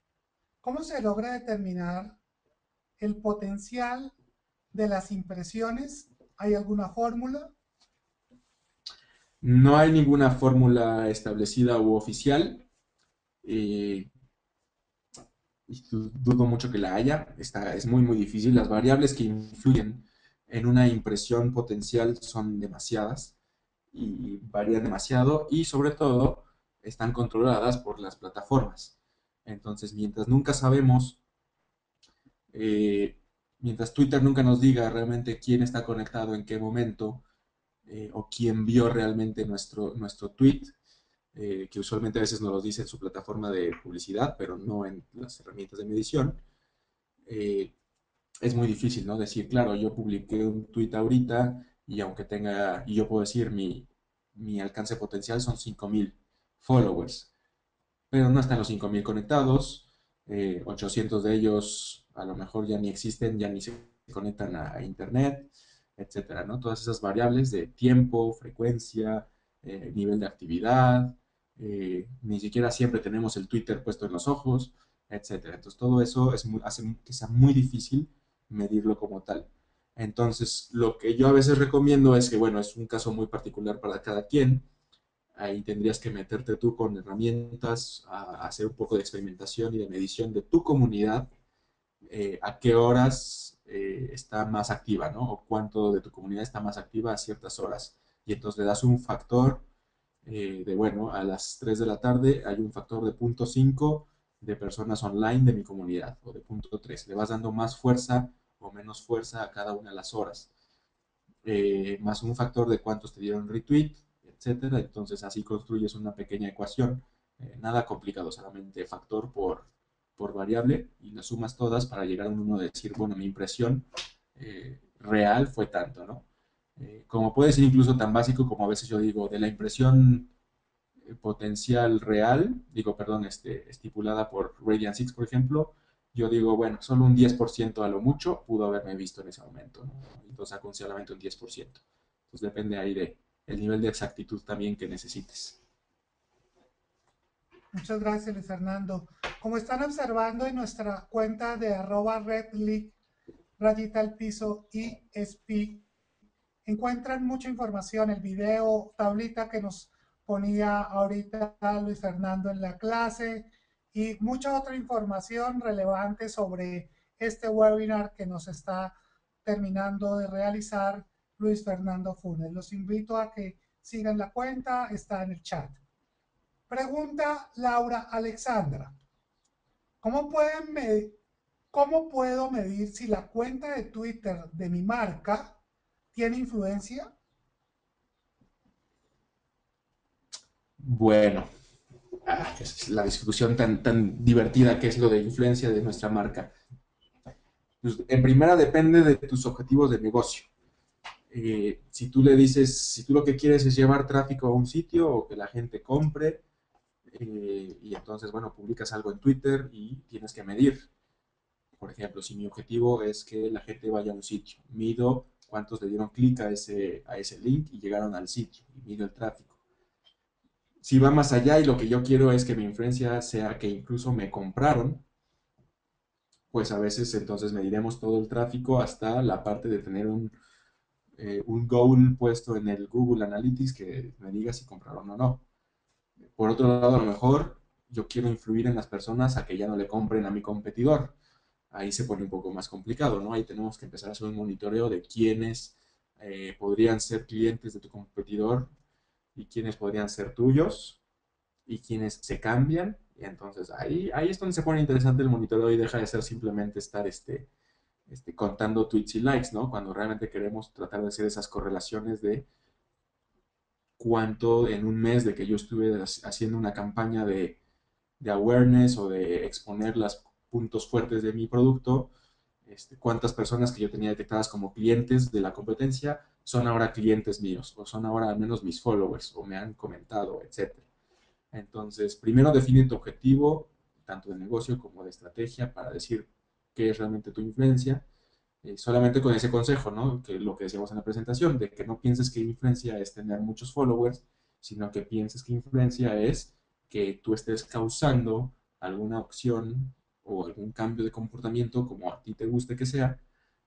¿Cómo se logra determinar el potencial de las impresiones? ¿Hay alguna fórmula? No hay ninguna fórmula establecida u oficial. eh, y dudo mucho que la haya. Es muy, muy difícil. Las variables que influyen en una impresión potencial son demasiadas y varían demasiado, y sobre todo están controladas por las plataformas. Entonces, eh, mientras Twitter nunca nos diga realmente quién está conectado en qué momento, o quién vio realmente nuestro tweet, que usualmente a veces nos lo dice en su plataforma de publicidad, pero no en las herramientas de medición, eh, es muy difícil, ¿no? Decir, claro, yo publiqué un tweet ahorita y aunque tenga, y yo puedo decir, mi alcance potencial son 5,000 followers, pero no están los 5,000 conectados, 800 de ellos a lo mejor ya ni existen, ya ni se conectan a internet, etcétera, ¿no? Todas esas variables de tiempo, frecuencia, nivel de actividad, ni siquiera siempre tenemos el Twitter puesto en los ojos, etcétera. Entonces todo eso hace que sea muy difícil medirlo como tal. Entonces, lo que yo a veces recomiendo es que, bueno, es un caso muy particular para cada quien. Ahí tendrías que meterte tú con herramientas a hacer un poco de experimentación y de medición de tu comunidad, a qué horas está más activa, ¿no? O cuánto de tu comunidad está más activa a ciertas horas. Y entonces le das un factor bueno, a las 3 de la tarde hay un factor de 0.5 de personas online de mi comunidad, o de 0.3. Le vas dando más fuerza o menos fuerza a cada una de las horas. Más un factor de cuántos te dieron retweet, etcétera. Entonces así construyes una pequeña ecuación. Nada complicado, solamente factor por variable, y las sumas todas para llegar a un uno de decir, bueno, mi impresión real fue tanto, ¿no? Como puede ser incluso tan básico como a veces yo digo, de la impresión potencial real, digo, perdón, estipulada por Radian6, por ejemplo, yo digo, bueno, solo un 10% a lo mucho pudo haberme visto en ese momento, ¿no? Entonces saco solamente un 10%. Entonces depende ahí de el nivel de exactitud también que necesites. Muchas gracias, Luis Fernando. Como están observando en nuestra cuenta de @redleague, rayita al piso ESP, encuentran mucha información, el video, tablita que nos ponía ahorita Luis Fernando en la clase y mucha otra información relevante sobre este webinar que nos está terminando de realizar Luis Fernando Funes. Los invito a que sigan la cuenta, está en el chat. Pregunta Laura Alexandra. ¿Cómo puedo medir si la cuenta de Twitter de mi marca tiene influencia? Bueno, es la discusión tan divertida que es lo de influencia de nuestra marca. Pues, en primera depende de tus objetivos de negocio. Si tú le dices, si tú lo que quieres es llevar tráfico a un sitio o que la gente compre, y entonces, bueno, publicas algo en Twitter y tienes que medir. Por ejemplo, si mi objetivo es que la gente vaya a un sitio, mido cuántos le dieron clic a ese link y llegaron al sitio, y mido el tráfico. Si va más allá y lo que yo quiero es que mi influencia sea que incluso me compraron, pues a veces entonces mediremos todo el tráfico hasta la parte de tener un goal puesto en el Google Analytics que me diga si compraron o no. Por otro lado, a lo mejor yo quiero influir en las personas a que ya no le compren a mi competidor. Ahí se pone un poco más complicado, ¿no? Ahí tenemos que empezar a hacer un monitoreo de quiénes podrían ser clientes de tu competidor y quiénes podrían ser tuyos y quiénes se cambian. Y entonces ahí es donde se pone interesante el monitoreo y deja de ser simplemente estar contando tweets y likes, ¿no? Cuando realmente queremos tratar de hacer esas correlaciones de cuánto en un mes de que yo estuve haciendo una campaña de awareness o de exponer los puntos fuertes de mi producto, cuántas personas que yo tenía detectadas como clientes de la competencia son ahora clientes míos, o son ahora al menos mis followers, o me han comentado, etc. Entonces, primero define tu objetivo, tanto de negocio como de estrategia, para decir qué es realmente tu influencia. Solamente con ese consejo, ¿no? Que lo que decíamos en la presentación, de que no pienses que influencia es tener muchos followers, sino que pienses que influencia es que tú estés causando alguna opción o algún cambio de comportamiento, como a ti te guste que sea,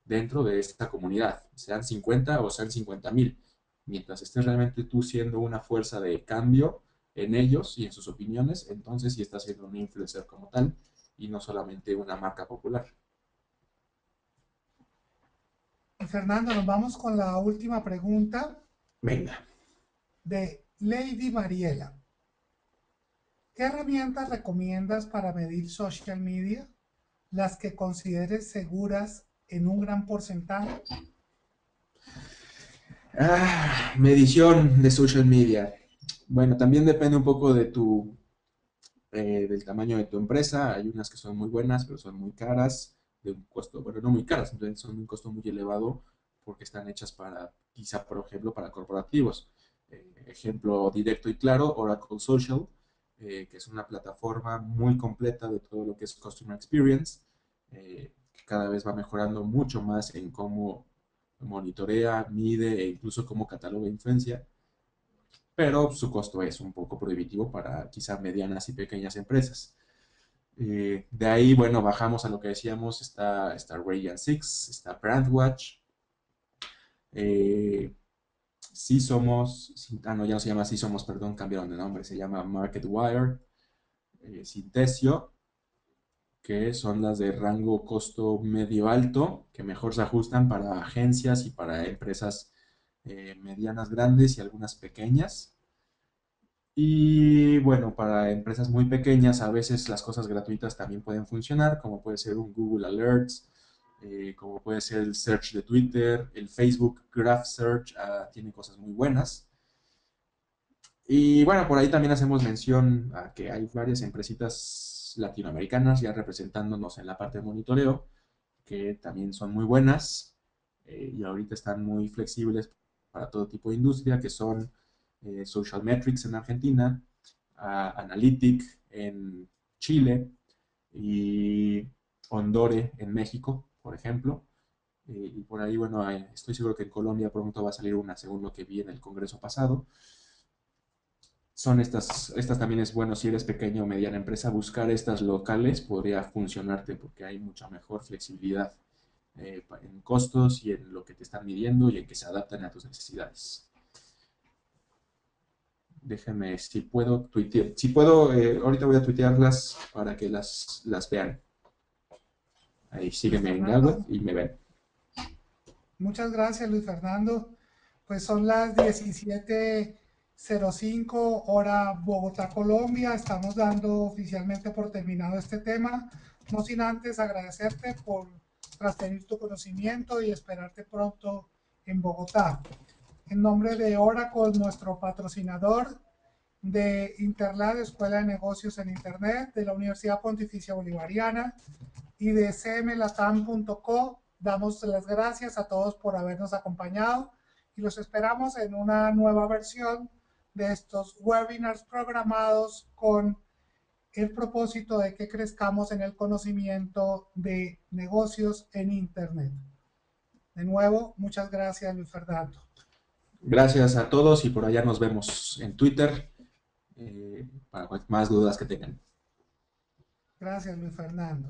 dentro de esta comunidad, sean 50 o sean 50,000. Mientras estés realmente tú siendo una fuerza de cambio en ellos y en sus opiniones, entonces sí estás siendo un influencer como tal y no solamente una marca popular. Fernando, nos vamos con la última pregunta Venga. de Lady Mariela. ¿Qué herramientas recomiendas para medir social media? Las que consideres seguras en un gran porcentaje. Medición de social media. Bueno, también depende un poco del tamaño de tu empresa. Hay unas que son muy buenas, pero son muy caras, de un costo, bueno, no muy caras, simplemente son de un costo muy elevado porque están hechas quizá, por ejemplo, para corporativos. Ejemplo directo y claro, Oracle Social, que es una plataforma muy completa de todo lo que es Customer Experience, que cada vez va mejorando mucho más en cómo monitorea, mide e incluso cómo cataloga influencia, pero su costo es un poco prohibitivo para quizá medianas y pequeñas empresas. De ahí, bueno, bajamos a lo que decíamos, está Radiant 6, está Brandwatch, Sí Somos, no, ya no se llama Sí Somos, perdón, cambiaron de nombre, se llama MarketWire, Sintesio, que son las de rango costo medio alto, que mejor se ajustan para agencias y para empresas medianas grandes y algunas pequeñas. Y bueno, para empresas muy pequeñas a veces las cosas gratuitas también pueden funcionar, como puede ser un Google Alerts, como puede ser el search de Twitter, el Facebook Graph Search, tiene cosas muy buenas. Y bueno, por ahí también hacemos mención a que hay varias empresitas latinoamericanas ya representándonos en la parte de monitoreo, que también son muy buenas y ahorita están muy flexibles para todo tipo de industria, que son Social Metrics en Argentina, Analytic en Chile y Ondore en México, por ejemplo. Y por ahí, bueno, estoy seguro que en Colombia pronto va a salir una, según lo que vi en el congreso pasado. Son estas también es bueno si eres pequeña o mediana empresa, buscar estas locales podría funcionarte porque hay mucha mejor flexibilidad en costos y en lo que te están midiendo y en que se adaptan a tus necesidades. Déjenme, si puedo tuitear, si puedo, ahorita voy a tuitearlas para que las vean. Ahí sígueme en Galway y me ven. Muchas gracias, Luis Fernando. Pues son las 17:05 hora Bogotá, Colombia. Estamos dando oficialmente por terminado este tema, no sin antes agradecerte por transferir tu conocimiento y esperarte pronto en Bogotá. En nombre de Oracle, nuestro patrocinador, de Interlab, Escuela de Negocios en Internet, de la Universidad Pontificia Bolivariana y de cmlatam.co, damos las gracias a todos por habernos acompañado y los esperamos en una nueva versión de estos webinars programados con el propósito de que crezcamos en el conocimiento de negocios en Internet. De nuevo, muchas gracias, Luis Fernando. Gracias a todos y por allá nos vemos en Twitter para más dudas que tengan. Gracias, Luis Fernando.